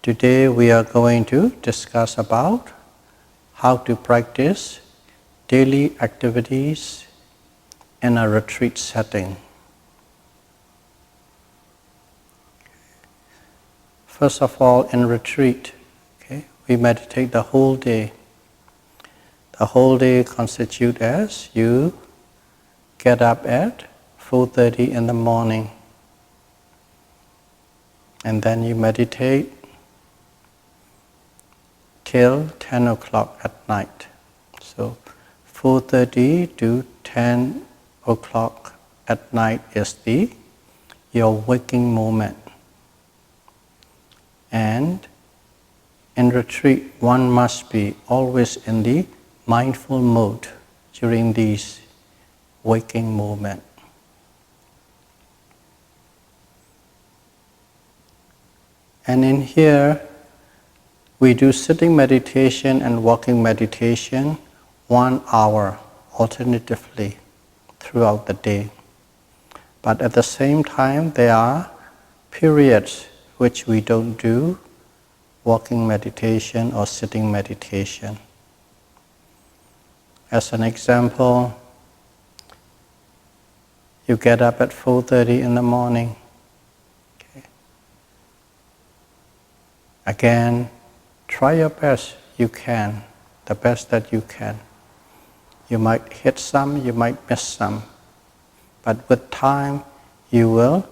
Today we are going to discuss about how to practice daily activities in a retreat setting. First of all, in retreat, we meditate the whole day. The whole day constitutes as you get up at 4:30 in the morning, and then you meditate till 10 o'clock at night. So 4:30 to 10 o'clock at night is your waking moment. And in retreat, one must be always in the mindful mode during these waking moments. And in here, we do sitting meditation and walking meditation 1 hour alternatively throughout the day. But at the same time, there are periods which we don't do walking meditation or sitting meditation. As an example, you get up at 4:30 in the morning. Again, try your best you can, the best that you can. You might hit some, you might miss some. But with time, you will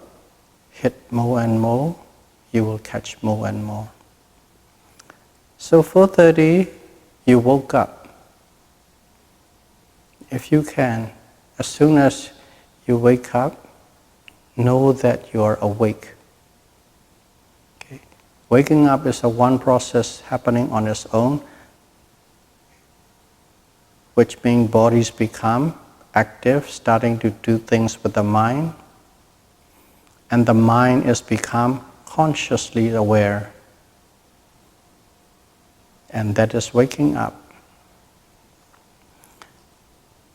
hit more and more, you will catch more and more. So 4:30, you woke up. If you can, as soon as you wake up, know that you are awake. Waking up is a one process happening on its own, which means bodies become active, starting to do things with the mind, and the mind is become consciously aware, and that is waking up.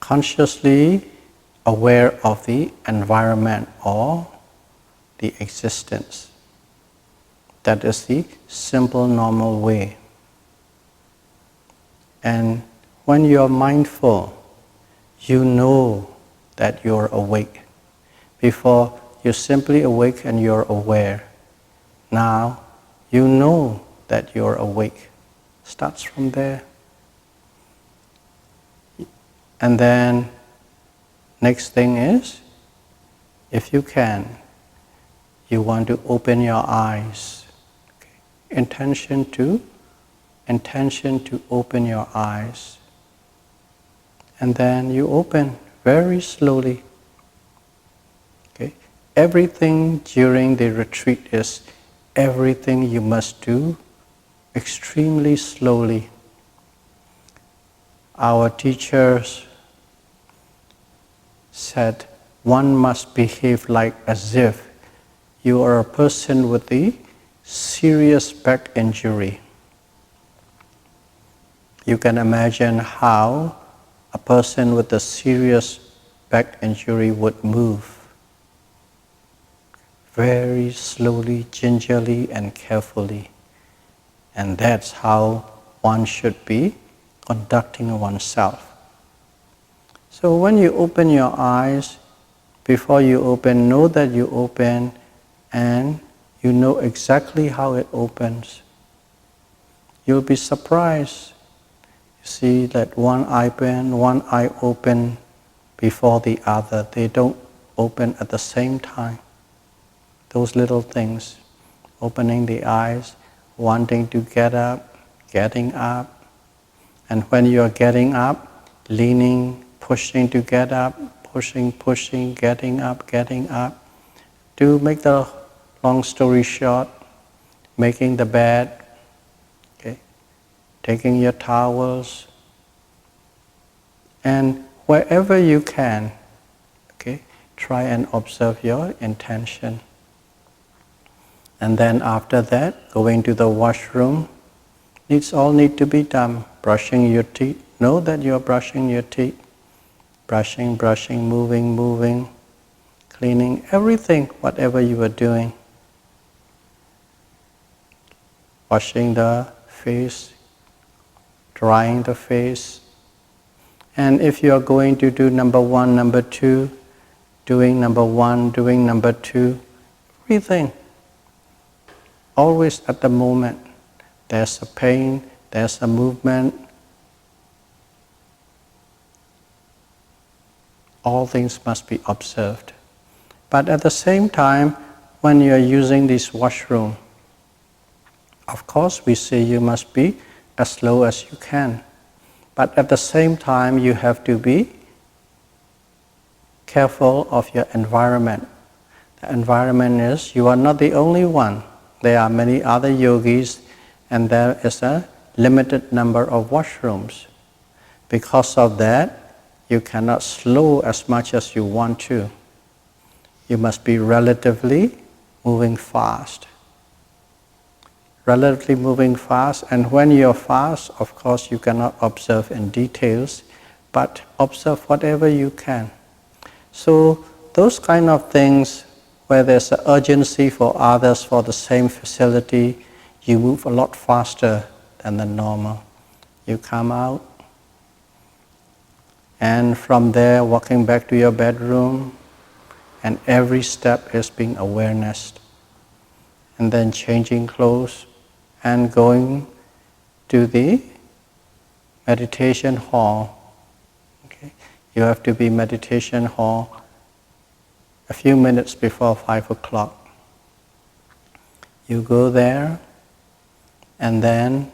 Consciously aware of the environment or the existence. That is the simple, normal way. And when you are mindful, you know that you are awake. Before, you're simply awake and you're aware. Now, you know that you're awake. Starts from there. And then, next thing is, if you can, you want to open your eyes. Intention to open your eyes. And then you open very slowly. Everything during the retreat is everything you must do extremely slowly. Our teachers said one must behave like as if you are a person with the serious back injury. You can imagine how a person with a serious back injury would move. Very slowly, gingerly, and carefully. And that's how one should be conducting oneself. So when you open your eyes, before you open, know that you open, and you know exactly how it opens. You'll be surprised. You see that one eye open before the other. They don't open at the same time. Those little things, opening the eyes, wanting to get up, getting up. And when you are getting up, leaning, pushing to get up, pushing, getting up. To make the long story short, making the bed, taking your towels, and wherever you can, try and observe your intention. And then after that, going to the washroom, all need to be done. Brushing your teeth, know that you are brushing your teeth. Brushing, moving, cleaning, everything, whatever you are doing. washing the face, drying the face. And if you are going to do number one, number two, doing number one, doing number two, everything. Always at the moment. There's a pain, there's a movement. All things must be observed. But at the same time, when you are using this washroom, of course we say you must be as slow as you can. But at the same time, you have to be careful of your environment. The environment is, you are not the only one. There are many other yogis, and there is a limited number of washrooms. Because of that, you cannot slow as much as you want to. You must be relatively moving fast. Relatively moving fast, and when you're fast, of course you cannot observe in details, but observe whatever you can. So those kind of things where there's an urgency for others for the same facility, you move a lot faster than the normal. You come out, and from there walking back to your bedroom, and every step is being awareness. And then changing clothes and going to the meditation hall. Okay? You have to be meditation hall a few minutes before 5 o'clock. You go there, and then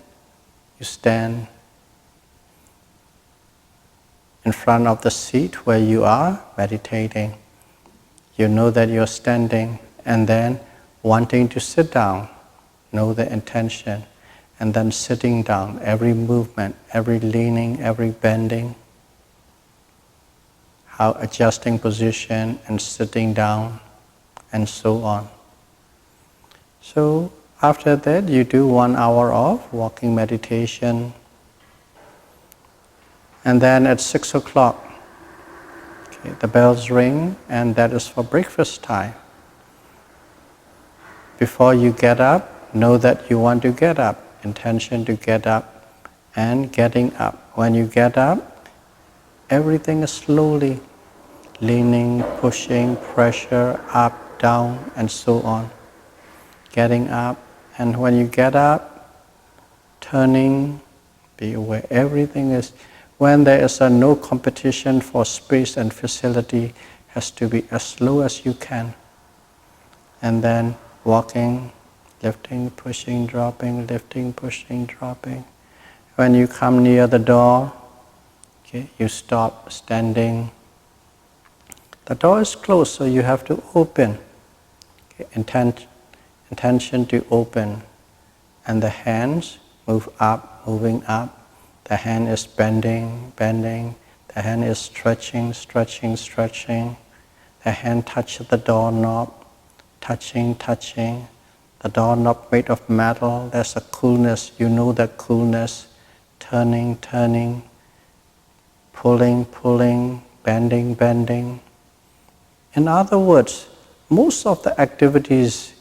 you stand in front of the seat where you are meditating. You know that you're standing, and then wanting to sit down, know the intention, and then sitting down, every movement, every leaning, every bending, how adjusting position and sitting down, and so on. So after that, you do 1 hour of walking meditation, and then at 6 o'clock, the bells ring, and that is for breakfast time. Before you get up, know that you want to get up, intention to get up, and getting up. When you get up, everything is slowly leaning, pushing, pressure, up, down, and so on. Getting up, and when you get up, turning, be aware, everything is. When there is no competition for space and facility, has to be as slow as you can. And then walking, lifting, pushing, dropping, lifting, pushing, dropping. When you come near the door, okay, you stop standing. The door is closed, so you have to open. Okay, intention to open. And the hands move up, moving up. The hand is bending, bending. The hand is stretching, stretching, stretching. The hand touches the doorknob, touching, touching. The doorknob made of metal, there's a coolness, you know that coolness. Turning, turning, pulling, pulling, bending, bending. In other words, most of the activities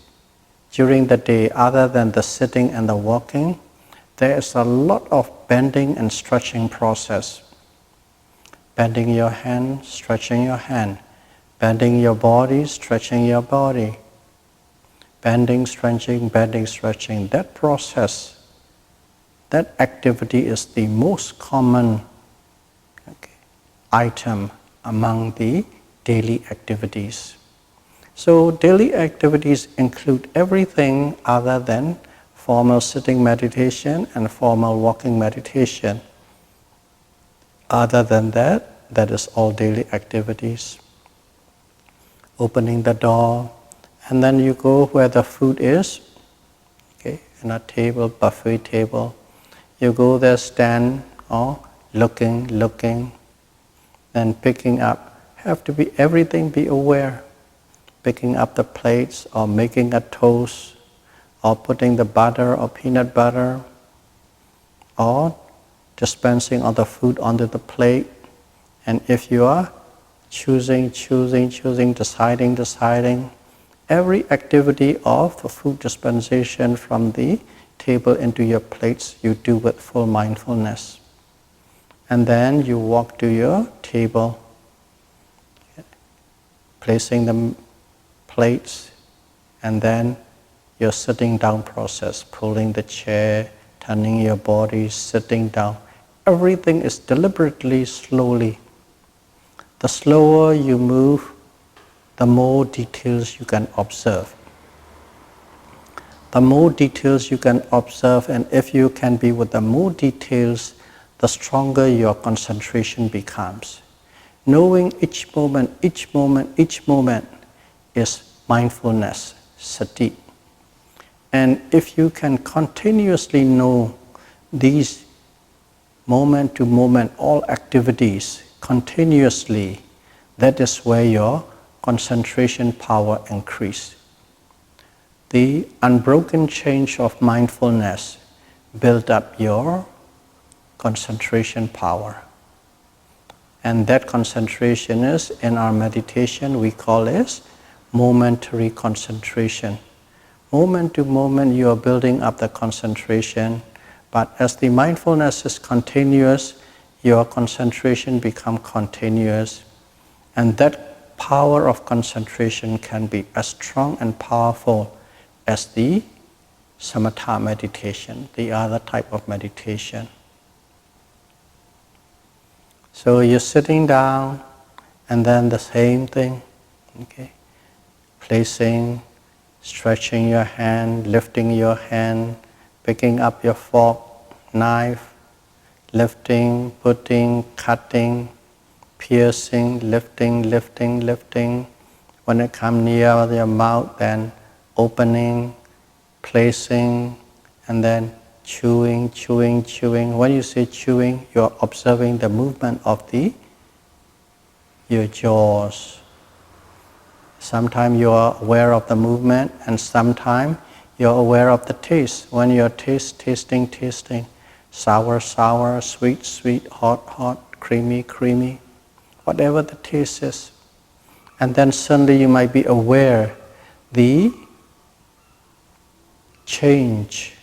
during the day, other than the sitting and the walking, there is a lot of bending and stretching process. Bending your hand, stretching your hand. Bending your body, stretching your body. Bending, stretching, bending, stretching. That process, that activity is the most common item among the daily activities. So daily activities include everything other than formal sitting meditation and formal walking meditation. Other than that, that is all daily activities. Opening the door, and then you go where the food is, okay, in a table, buffet table. You go there, stand, or looking, then picking up. Have to be everything, be aware. Picking up the plates, or making a toast, or putting the butter or peanut butter, or dispensing all the food onto the plate. And if you are choosing, deciding, every activity of the food dispensation from the table into your plates, you do with full mindfulness. And then you walk to your table, placing the plates, and then your sitting down process, pulling the chair, turning your body, sitting down. Everything is deliberately, slowly. The slower you move, the more details you can observe. The more details you can observe, and if you can be with the more details, the stronger your concentration becomes. Knowing each moment is mindfulness, sati. And if you can continuously know these moment to moment, all activities continuously, that is where your concentration power increases. The unbroken change of mindfulness build up your concentration power. And that concentration is, in our meditation, we call it momentary concentration. Moment to moment, you are building up the concentration, but as the mindfulness is continuous, your concentration becomes continuous, and that power of concentration can be as strong and powerful as the samatha meditation, the other type of meditation. So you're sitting down, and then the same thing, okay? Placing, stretching your hand, lifting your hand, picking up your fork, knife, lifting, putting, cutting, piercing, lifting. When it comes near your mouth, then opening, placing, and then chewing. When you say chewing, you're observing the movement of your jaws. Sometimes you are aware of the movement, and sometimes you're aware of the taste. When you're tasting, sour, sweet, hot, creamy, whatever the taste is. And then suddenly you might be aware the change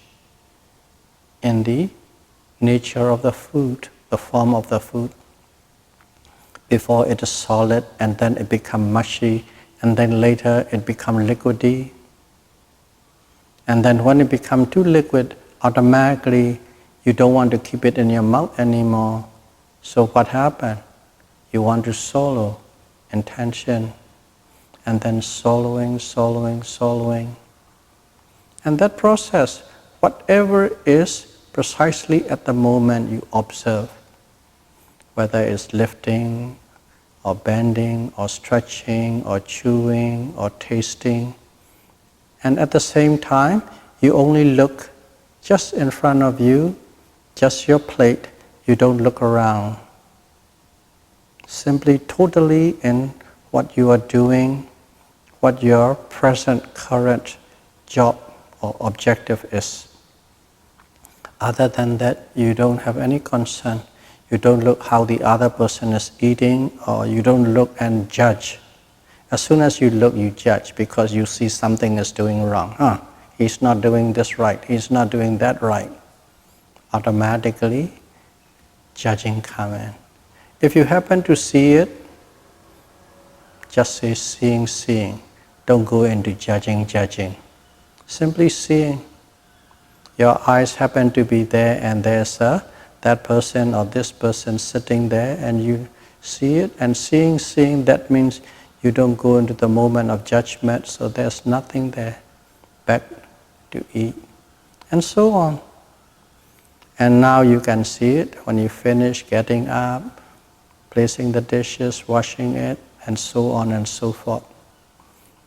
in the nature of the food, the form of the food. Before it is solid, and then it becomes mushy, and then later it becomes liquidy. And then when it becomes too liquid, automatically you don't want to keep it in your mouth anymore. So what happens? You want to swallow, intention, and then swallowing. And that process, whatever is precisely at the moment you observe, whether it's lifting, or bending, or stretching, or chewing, or tasting. And at the same time, you only look just in front of you, just your plate. You don't look around. Simply totally in what you are doing, what your present, current job or objective is. Other than that, you don't have any concern. You don't look how the other person is eating, or you don't look and judge. As soon as you look, you judge because you see something is doing wrong. He's not doing this right, he's not doing that right. Automatically, judging comes in. If you happen to see it, just say seeing. Don't go into judging. Simply seeing. Your eyes happen to be there, and there's that person or this person sitting there, and you see it, and seeing, that means you don't go into the moment of judgment, so there's nothing there. Back to eat, and so on. And now you can see it when you finish getting up, placing the dishes, washing it, and so on and so forth.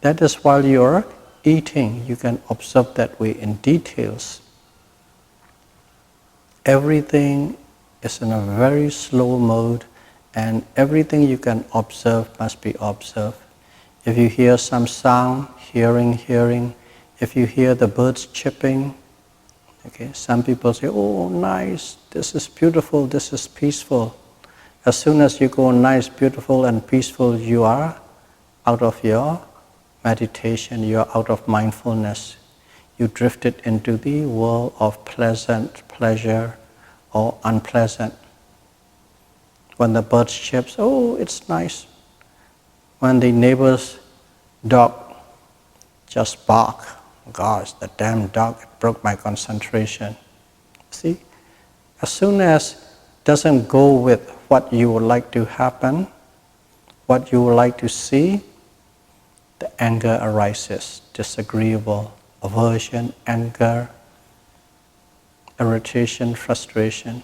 That is while you're eating, you can observe that way in details. Everything is in a very slow mode, and everything you can observe must be observed. If you hear some sound, hearing. If you hear the birds chirping, okay, some people say, oh, nice, this is beautiful, this is peaceful. As soon as you go nice, beautiful, and peaceful, you are out of your meditation, you are out of mindfulness. you drifted into the world of pleasant pleasure or unpleasant. When the bird chirps, oh, it's nice. When the neighbor's dog just bark, gosh, the damn dog, it broke my concentration. See, as soon as it doesn't go with what you would like to happen, what you would like to see, the anger arises, disagreeable, aversion, anger, irritation, frustration.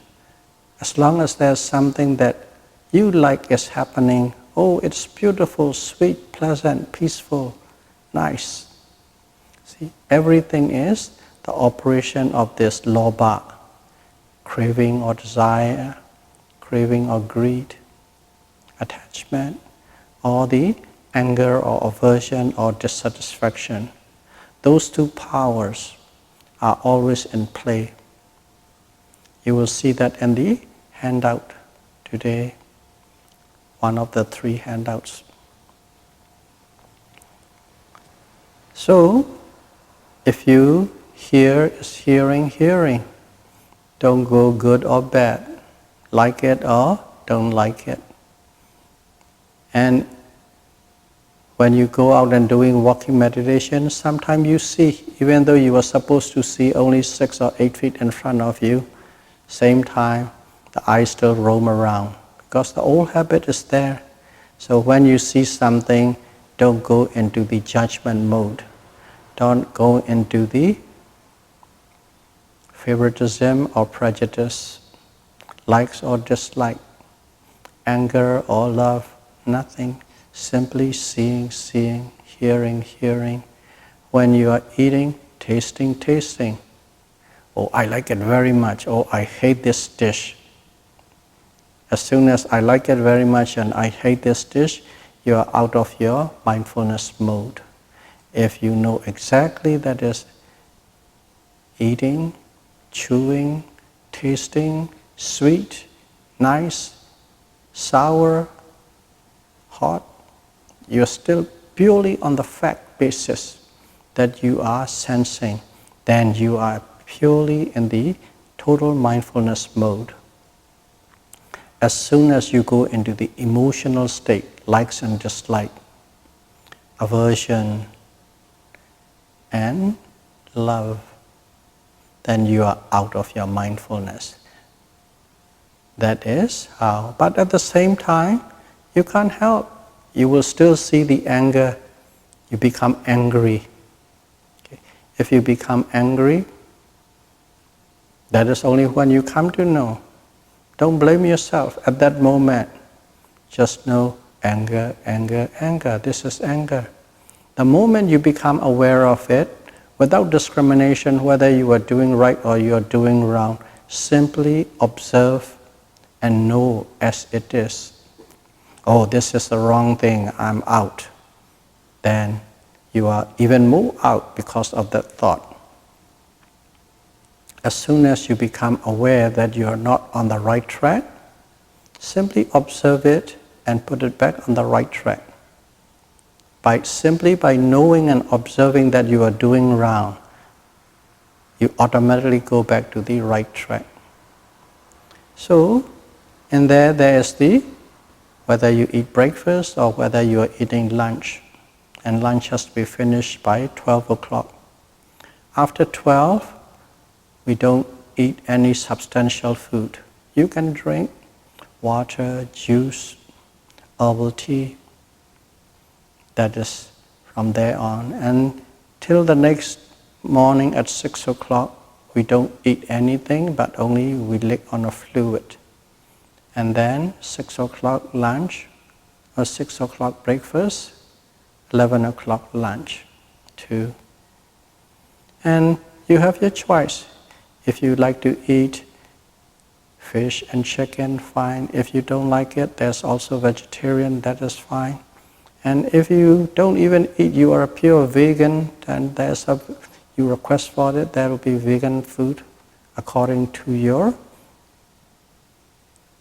As long as there's something that you like is happening, oh, it's beautiful, sweet, pleasant, peaceful, nice. See, everything is the operation of this lobha, craving or desire, craving or greed, attachment, or the anger or aversion or dissatisfaction. Those two powers are always in play. You will see that in the handout today, one of the 3 handouts. So, if you hear is hearing, hearing. Don't go good or bad. Like it or don't like it. And when you go out and doing walking meditation, sometimes you see, even though you were supposed to see only 6 or 8 feet in front of you, same time, the eyes still roam around because the old habit is there. So when you see something, don't go into the judgment mode. Don't go into the favoritism or prejudice, likes or dislike, anger or love, nothing. Simply seeing, seeing, hearing, hearing. When you are eating, tasting, tasting. Oh, I like it very much. Oh, I hate this dish. As soon as I like it very much and I hate this dish, you are out of your mindfulness mode. If you know exactly that is eating, chewing, tasting, sweet, nice, sour, hot, you're still purely on the fact basis that you are sensing, then you are purely in the total mindfulness mode. As soon as you go into the emotional state, likes and dislike, aversion and love, then you are out of your mindfulness. That is how. But at the same time, you can't help. You will still see the anger. You become angry. Okay. If you become angry, that is only when you come to know. Don't blame yourself at that moment. Just know anger, anger, anger. This is anger. The moment you become aware of it, without discrimination whether you are doing right or you are doing wrong, simply observe and know as it is. Oh, this is the wrong thing, I'm out. Then you are even more out because of that thought. As soon as you become aware that you are not on the right track, simply observe it and put it back on the right track. Simply by knowing and observing that you are doing wrong, you automatically go back to the right track. So, in there is the, whether you eat breakfast or whether you are eating lunch. And lunch has to be finished by 12 o'clock. After 12, we don't eat any substantial food. You can drink water, juice, herbal tea. That is from there on. And till the next morning at 6 o'clock, we don't eat anything, but only we lick on a fluid. And then 6 o'clock lunch, or 6 o'clock breakfast, 11 o'clock lunch, too. And you have your choice. If you like to eat fish and chicken, fine. If you don't like it, there's also vegetarian, that is fine. And if you don't even eat, you are a pure vegan, then you request for it, there will be vegan food according to your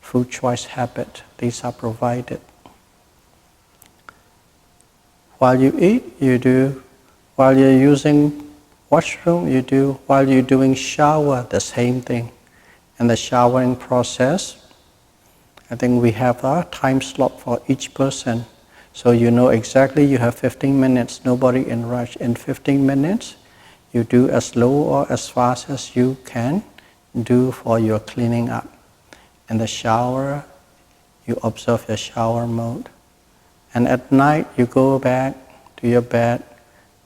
food choice habit. These are provided. While you eat, while you're using washroom, you do. While you're doing shower, the same thing. In the showering process, I think we have a time slot for each person. So you know exactly you have 15 minutes, nobody in rush. In 15 minutes, you do as slow or as fast as you can do for your cleaning up. In the shower, you observe your shower mode. And at night, you go back to your bed,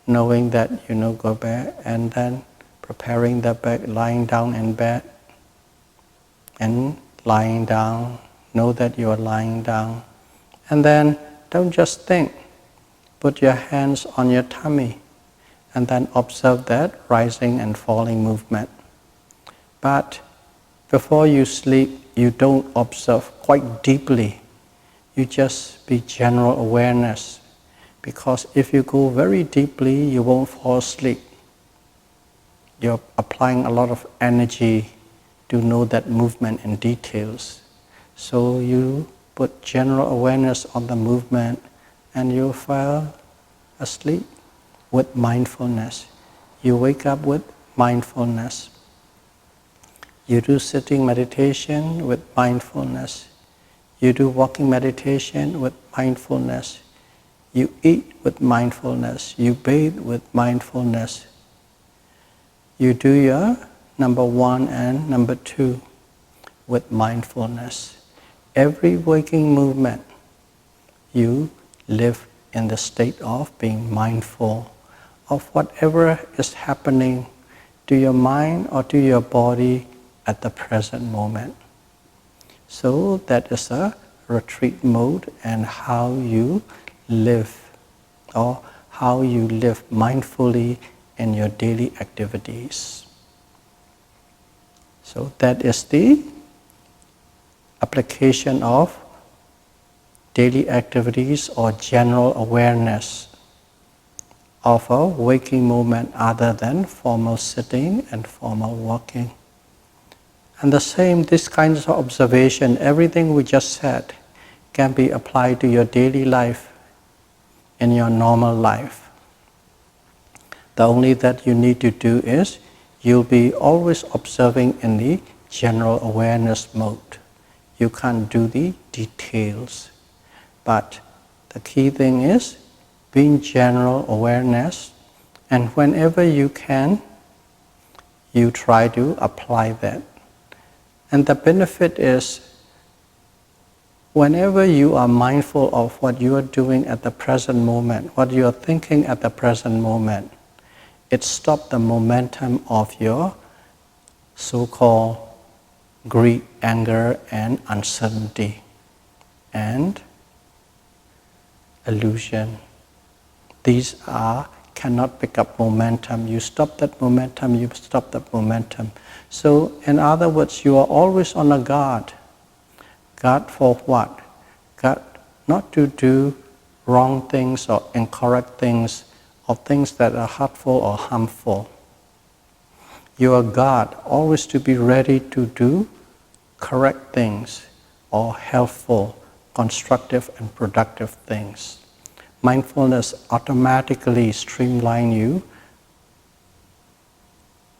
knowing that go back, and then preparing the bed, lying down in bed, and lying down, know that you are lying down. And then don't just think, put your hands on your tummy, and then observe that rising and falling movement. But before you sleep, you don't observe quite deeply. You just be general awareness. Because if you go very deeply, you won't fall asleep. You're applying a lot of energy to know that movement in details. So you put general awareness on the movement and you fall asleep with mindfulness. You wake up with mindfulness. You do sitting meditation with mindfulness. You do walking meditation with mindfulness. You eat with mindfulness. You bathe with mindfulness. You do your number 1 and number 2 with mindfulness. Every waking movement, you live in the state of being mindful of whatever is happening to your mind or to your body at the present moment. So that is a retreat mode and how you live, or how you live mindfully in your daily activities. So that is the application of daily activities or general awareness of a waking moment other than formal sitting and formal walking. And the same, this kind of observation, everything we just said, can be applied to your daily life, in your normal life. The only that you need to do is, you'll be always observing in the general awareness mode. You can't do the details. But the key thing is being general awareness, and whenever you can, you try to apply that. And the benefit is, whenever you are mindful of what you are doing at the present moment, what you are thinking at the present moment, it stops the momentum of your so-called greed, anger, and uncertainty, and illusion. These cannot pick up momentum. You stop that momentum, you stop that momentum. So, in other words, you are always on a guard. Guard for what? Guard not to do wrong things or incorrect things or things that are hurtful or harmful. You are guard always to be ready to do correct things or helpful, constructive and productive things. Mindfulness automatically streamlines you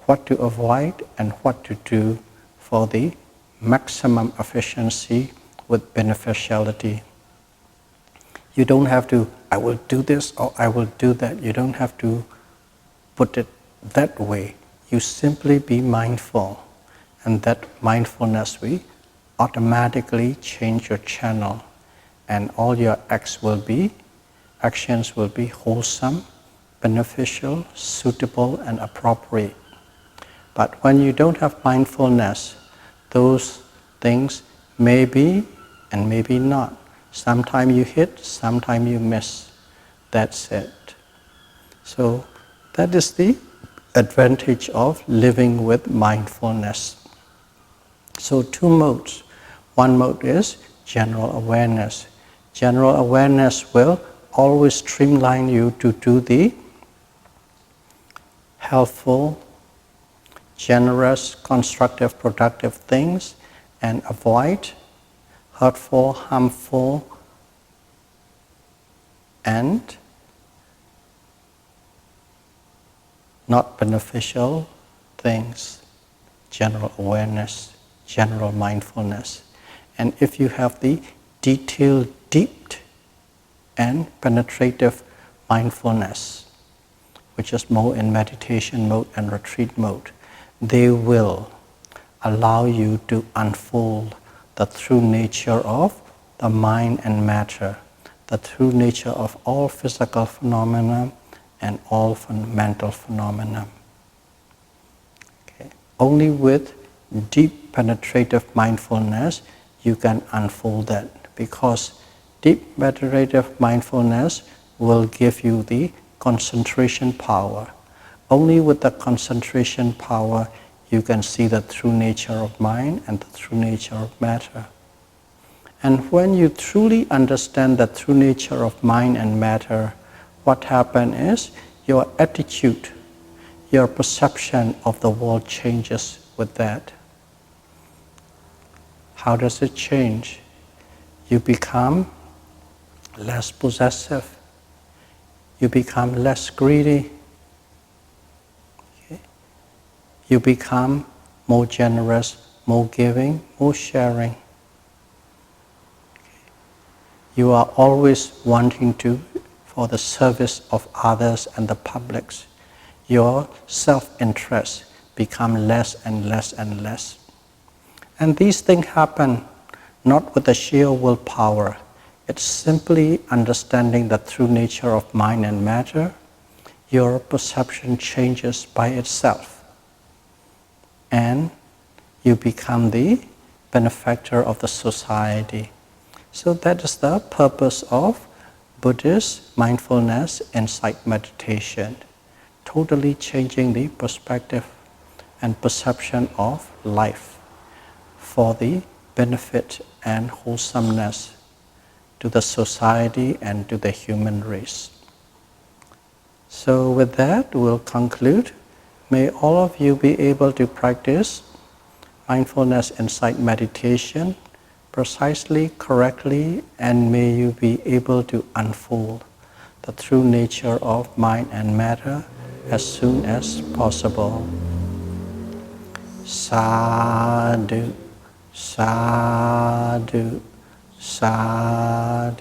what to avoid and what to do for the maximum efficiency with beneficiality. You don't have to, I will do this or I will do that. You don't have to put it that way. You simply be mindful, and that mindfulness will automatically change your channel, and all your actions will be wholesome, beneficial, suitable, and appropriate. But when you don't have mindfulness, those things may be and maybe not. Sometimes you hit, sometimes you miss. That's it. So that is the advantage of living with mindfulness. So 2 modes. One mode is general awareness. General awareness will always streamline you to do the helpful, generous, constructive, productive things, and avoid hurtful, harmful, and not beneficial things, general awareness, general mindfulness. And if you have the detailed, deep and penetrative mindfulness, which is more in meditation mode and retreat mode, they will allow you to unfold the true nature of the mind and matter, the true nature of all physical phenomena and all mental phenomena. Okay. Only with deep penetrative mindfulness you can unfold that, because deep meditative mindfulness will give you the concentration power. Only with the concentration power you can see the true nature of mind and the true nature of matter. And when you truly understand the true nature of mind and matter, what happens is your attitude, your perception of the world changes with that. How does it change? You become less possessive. You become less greedy. Okay? You become more generous, more giving, more sharing. Okay? You are always wanting to, for the service of others and the publics. Your self-interest become less and less and less. And these things happen not with the sheer willpower. It's simply understanding the true nature of mind and matter. Your perception changes by itself. And you become the benefactor of the society. So that is the purpose of Buddhist mindfulness-insight meditation. Totally changing the perspective and perception of life for the benefit and wholesomeness to the society and to the human race. So with that, we'll conclude. May all of you be able to practice mindfulness-insight meditation precisely, correctly, and may you be able to unfold the true nature of mind and matter as soon as possible. Sadhu, sadhu, sadhu.